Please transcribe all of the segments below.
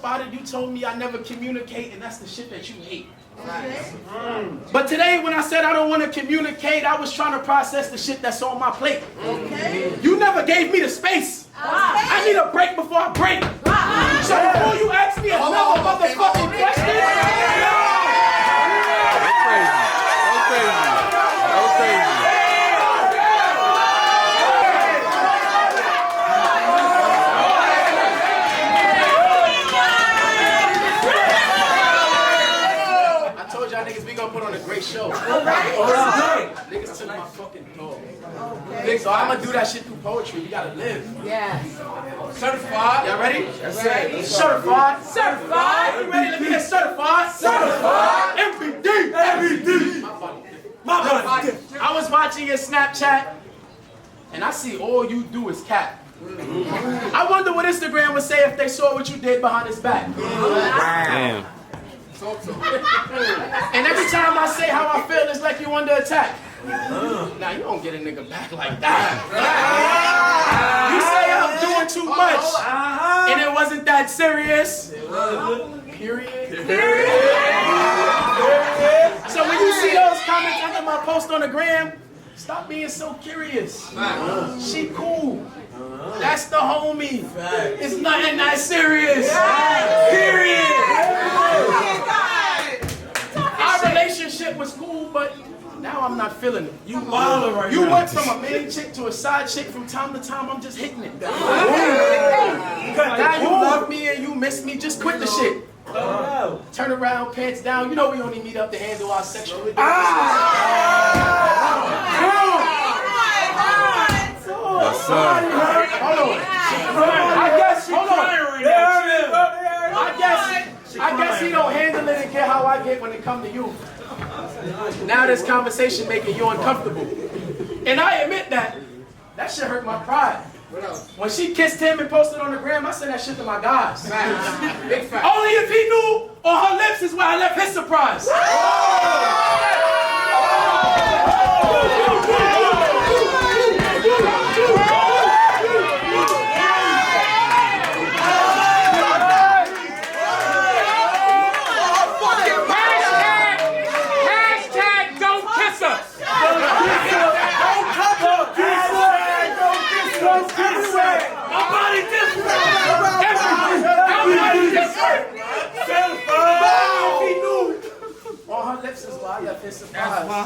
about it. You told me I never communicate, and that's the shit that you hate. But today, when I said I don't want to communicate, I was trying to process the shit that's on my plate. You never gave me the space. I need a break before I break. So before you ask me another motherfucking question, put on a great show. Niggas took my fucking dog. So I'm gonna do that shit through poetry. We gotta live. Yeah. Certified. Y'all ready? That's it. Certified. Certified. You ready? Let me get certified. Certified. MVD. MVD. My body. I was watching your Snapchat, and I see all you do is cap. I wonder what Instagram would say if they saw what you did behind his back. Damn. And every time I say how I feel, it's like you under attack. Now you don't get a nigga back like that. You say I'm doing too much, and it wasn't that serious. Period. So when you see those comments under my post on the gram, stop being so curious. She cool. That's the homie. It's nothing that serious. Period. Our relationship was cool, but now I'm not feeling it. You went from a main chick to a side chick. From time to time, I'm just hitting it. Now you love me and you miss me. Just quit the shit. Turn around, pants down. You know we only meet up to handle our sexual. Hold on. I guess he don't handle it and get how I get when it come to you. Now this conversation making you uncomfortable. And I admit that shit hurt my pride. When she kissed him and posted on the gram, I said that shit to my guys. Only if he knew on her lips is where I left his surprise.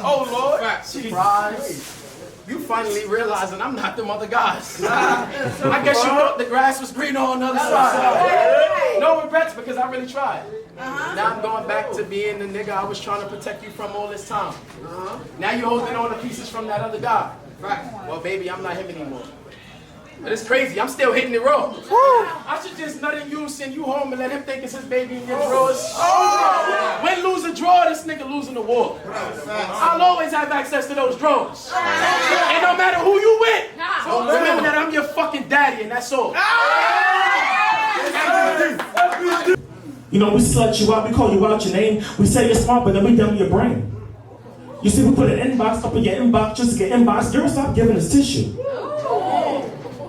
Oh Lord, surprise. You finally realizing I'm not them other guys. I guess you thought the grass was greener on the other side. No regrets because I really tried. Now I'm going back to being the nigga I was trying to protect you from all this time. Now you're holding on to pieces from that other guy. Well baby, I'm not him anymore. But it's crazy, I'm still hitting it raw. I should just nut in you, send you home, and let him think it's his baby in your drawers. Win, lose, or draw, this nigga losing the war. I'll always have access to those drawers. And no matter who you with, remember that I'm your fucking daddy, and that's all. You know, we slut you out, we call you out your name, we say you're smart, but then we dumb your brain. You see, we put an inbox up in your inbox just to get inbox. Girl, stop giving us tissue.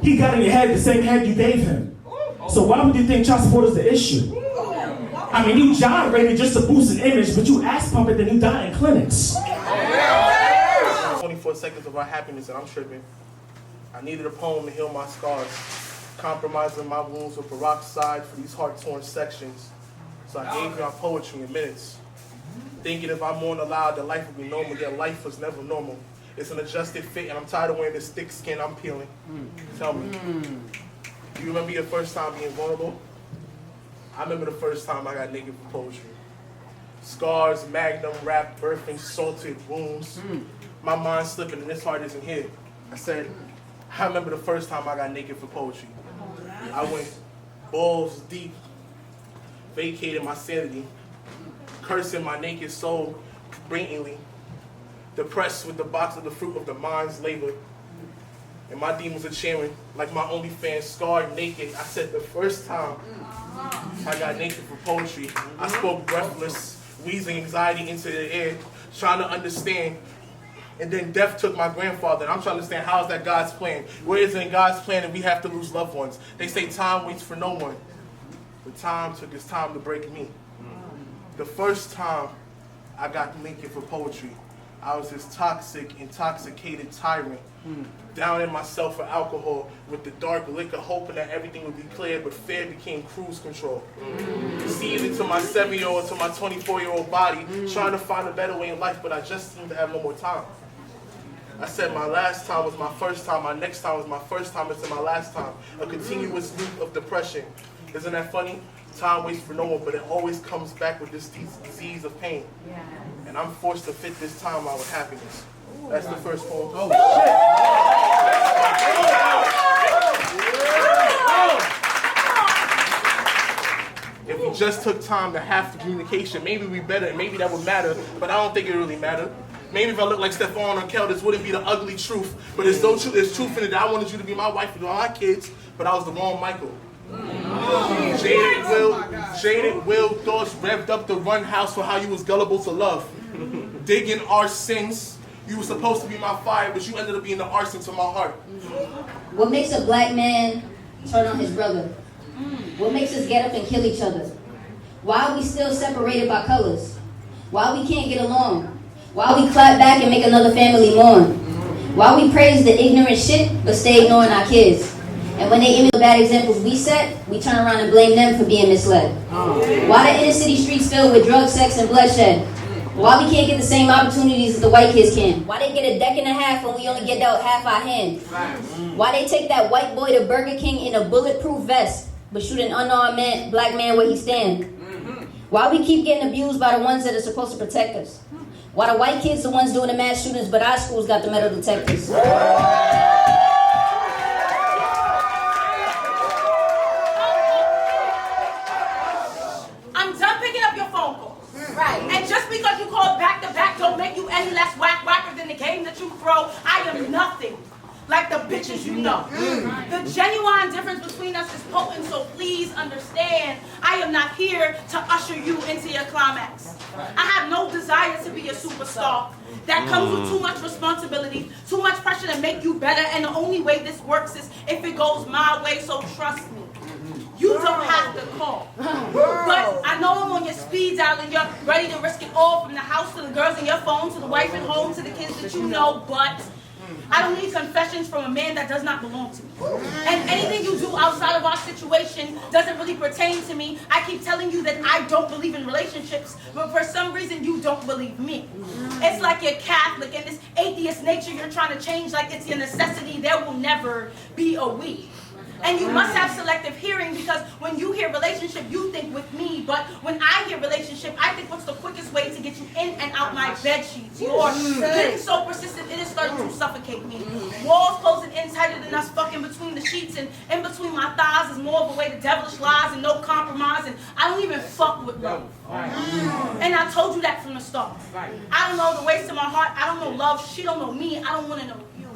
He got in your head the same head you gave him. So why would you think child support is the issue? I mean, you gyrated just to boost an image, but you ass pump it, then you die in clinics. 24 seconds of our happiness and I'm tripping. I needed a poem to heal my scars, compromising my wounds with peroxide for these heart-torn sections. So I gave you our poetry in minutes, thinking if I mourn aloud, that life would be normal, yet life was never normal. It's an adjusted fit, and I'm tired of wearing this thick skin I'm peeling. Tell me, do you remember your first time being vulnerable? I remember the first time I got naked for poetry. Scars, magnum, rap, birthing, salted wounds. My mind slipping, and this heart isn't here. I said, I remember the first time I got naked for poetry. I went balls deep, vacated my sanity, cursing my naked soul blatantly, depressed with the box of the fruit of the mind's labor. And my demons are cheering like my OnlyFans, scarred naked. I said the first time I got naked for poetry, I spoke breathless, wheezing anxiety into the air, trying to understand. And then death took my grandfather, and I'm trying to understand, how is that God's plan? Where is it in God's plan that we have to lose loved ones? They say time waits for no one. but time took its time to break me. The first time I got naked for poetry, I was this toxic, intoxicated tyrant, down in myself for alcohol with the dark liquor, hoping that everything would be clear, but fear became cruise control. Seized into my 7-year-old to my 24-year-old body, trying to find a better way in life, but I just seemed to have no more time. I said my last time was my first time, my next time was my first time, it's my last time. A continuous loop of depression. Isn't that funny? Time waits for no one, but it always comes back with this disease of pain. Yeah. And I'm forced to fit this time out with happiness. That's the first poem. Oh, shit. If we just took time to have the communication, maybe we better, maybe that would matter, but I don't think it really mattered. Maybe if I looked like Stephon or Kel, this wouldn't be the ugly truth. But there's truth in it that I wanted you to be my wife and all my kids, but I was the wrong Michael. Jaded will thoughts revved up the run house for how you was gullible to love. Digging our sins. You were supposed to be my fire, but you ended up being the arson to my heart. What makes a black man turn on his brother? What makes us get up and kill each other? Why are we still separated by colors? Why we can't get along? Why we clap back and make another family mourn? Why we praise the ignorant shit but stay ignoring our kids? And when they imitate the bad examples we set, we turn around and blame them for being misled. Why the inner city streets filled with drugs, sex, and bloodshed? Why we can't get the same opportunities as the white kids can? Why they get a deck and a half when we only get dealt half our hand? Why they take that white boy to Burger King in a bulletproof vest, but shoot an unarmed black man where he stand? Why we keep getting abused by the ones that are supposed to protect us? Why the white kids the ones doing the mass shootings, but our schools got the metal detectors? Right. And just because you call back to back don't make you any less whacker than the game that you throw. I am nothing like the bitches you know. The genuine difference between us is potent, so please understand I am not here to usher you into your climax. I have no desire to be a superstar. That comes with too much responsibility, too much pressure to make you better, and the only way this works is if it goes my way, so trust me. You don't have to call. But I know I'm on your speed dial and you're ready to risk it all, from the house to the girls in your phone, to the wife at home, to the kids that you know, but I don't need confessions from a man that does not belong to me. And anything you do outside of our situation doesn't really pertain to me. I keep telling you that I don't believe in relationships, but for some reason you don't believe me. It's like you're Catholic and this atheist nature you're trying to change like it's your necessity. There will never be a we. And you must have selective hearing, because when you hear relationship, you think with me. But when I hear relationship, I think what's the quickest way to get you in and out my bed sheets. You're getting so persistent, it is starting to suffocate me. Walls closing in tighter than us fucking between the sheets, and in between my thighs is more of a way to devilish lies and no compromise. And I don't even fuck with love. And I told you that from the start. I don't know the ways to my heart. I don't know love. She don't know me. I don't want to know you.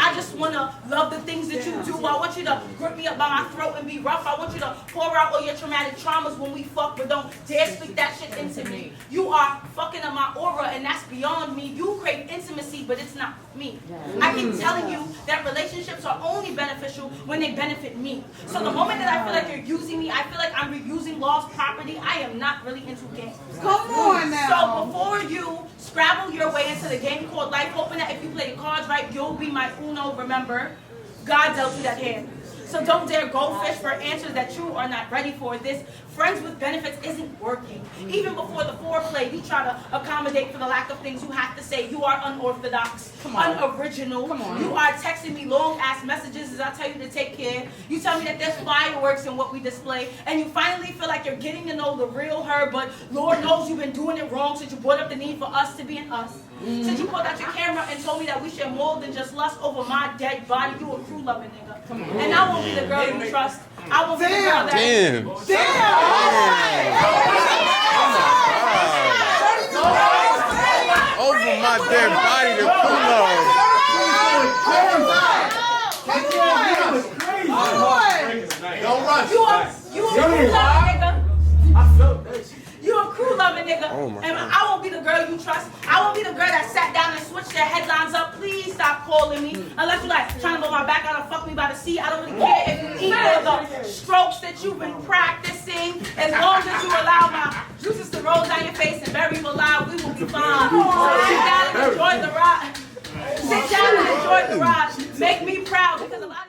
I just want to love the things that you do. I want you to grip me up by my throat and be rough. I want you to pour out all your traumatic traumas when we fuck, but don't dare speak that shit into me. You are fucking up my aura, and that's beyond me. You crave intimacy, but it's not me. I keep telling you that relationships are only beneficial when they benefit me. So the moment that I feel like you're using me, I feel like I'm reusing lost property. I am not really into games. Come on now. So before you scrabble your way into the game called life, hoping that if you play the cards right, you'll be my uno, remember, God dealt you that hand. So don't dare go fish for answers that you are not ready for. This friends with benefits isn't working. Even before the foreplay, you try to accommodate for the lack of things you have to say. You are unorthodox, unoriginal. You are texting me long-ass messages as I tell you to take care. You tell me that there's fireworks in what we display. And you finally feel like you're getting to know the real her, but Lord knows you've been doing it wrong since you brought up the need for us to be an us. Since you pulled out your camera and told me that we share more than just lust over my dead body, you a crew loving nigga. And I won't be the girl you trust. I won't be the girl that... Over my dead body to Don't rush. You a crew loving nigga. I felt that shit. You a crew loving nigga. Oh my and God. I won't be the girl you you trust. I won't be the girl that sat down and switched their headlines up. Please stop calling me. Unless you like trying to blow my back out or fuck me by the sea. I don't really care if you eat the strokes that you've been practicing. As long as you allow my juices to roll down your face and bury you alive, we will be fine. So sit down and enjoy the ride. Sit down and enjoy the ride. Make me proud because a lot of